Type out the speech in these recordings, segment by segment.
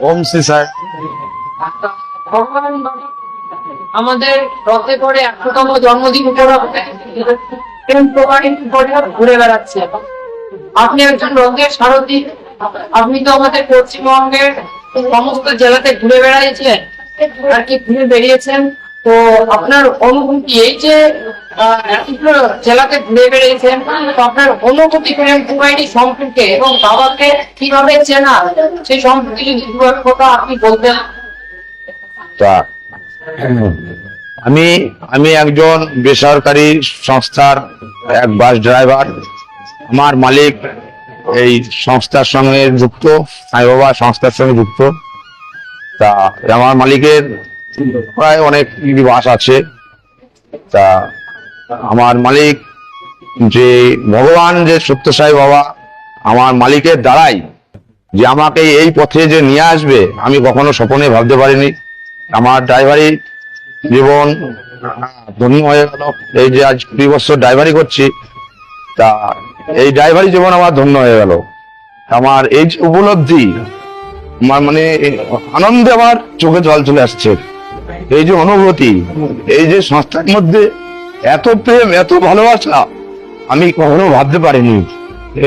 ওম শ্রী সাই। ভগবান আমাদের রথে করে 100তম জন্মদিন উপলক্ষে ঘুরে বেড়াচ্ছে। আপনি একজন রথের সারথি। আপনি তো আমাদের পশ্চিমবঙ্গের সমস্ত জেলাতে ঘুরে বেড়াইছেন আর কি ঘুরে বেরিয়েছেন। তো আপনার অনুভূতি, এই যে এতগুলো জেলাতে ঘুরে বেরিয়েছেন, তো আপনার অনুভূতি কুমাইনি সম্পর্কে এবং বাবাকে কিভাবে চেনা, সেই সম্পর্কে যদি দুটো কথা আপনি বলতেন। তা আমি একজন বেসরকারি সংস্থার এক বাস ড্রাইভার। আমার মালিক এই সংস্থার সঙ্গে যুক্ত, সাই বাবা সংস্থার সঙ্গে যুক্ত। তা আমার মালিকের প্রায় অনেক বাস আছে। তা আমার মালিক যে ভগবান যে সত্য সাই বাবা আমার মালিকের দ্বারাই যে আমাকে এই পথে যে নিয়ে আসবে, আমি কখনো স্বপ্নে ভাবতে পারিনি। আমার ড্রাইভারি জীবন ধন্য হয়ে গেল। এই যে আজ 20 বছর ড্রাইভারি করছি, তা এই ড্রাইভারি জীবন আমার ধন্য হয়ে গেল। আমার এই যে উপলব্ধি, আমার মানে আনন্দে আমার চোখে জল চলে আসছে। এই যে অনুভূতি, এই যে সংস্থার মধ্যে এত প্রেম, এত ভালোবাসা, আমি কখনো ভাবতে পারিনি।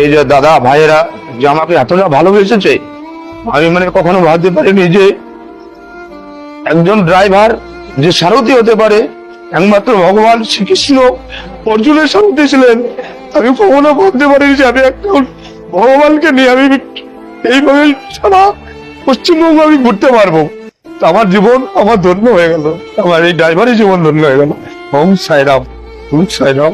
এই যে দাদা ভাইয়েরা যে আমাকে এতটা ভালোবেসেছে, আমি মানে কখনো ভাবতে পারিনি যে একজন ড্রাইভার যে সারথি হতে পারে। একমাত্র ভগবান শ্রীকৃষ্ণ অর্জুনের সারথি ছিলেন। আমি কখনো ভাবতে পারিনি যে আমি একটা ভগবানকে নিয়ে আমি এইভাবে সারা পশ্চিমবঙ্গ আমি ঘুরতে পারবো। আমার জীবন আমার ধন্য হয়ে গেল, আমার এই ড্রাইভারই জীবন ধন্য হয়ে গেল। ওম সাইরাম, ওম সাইরাম।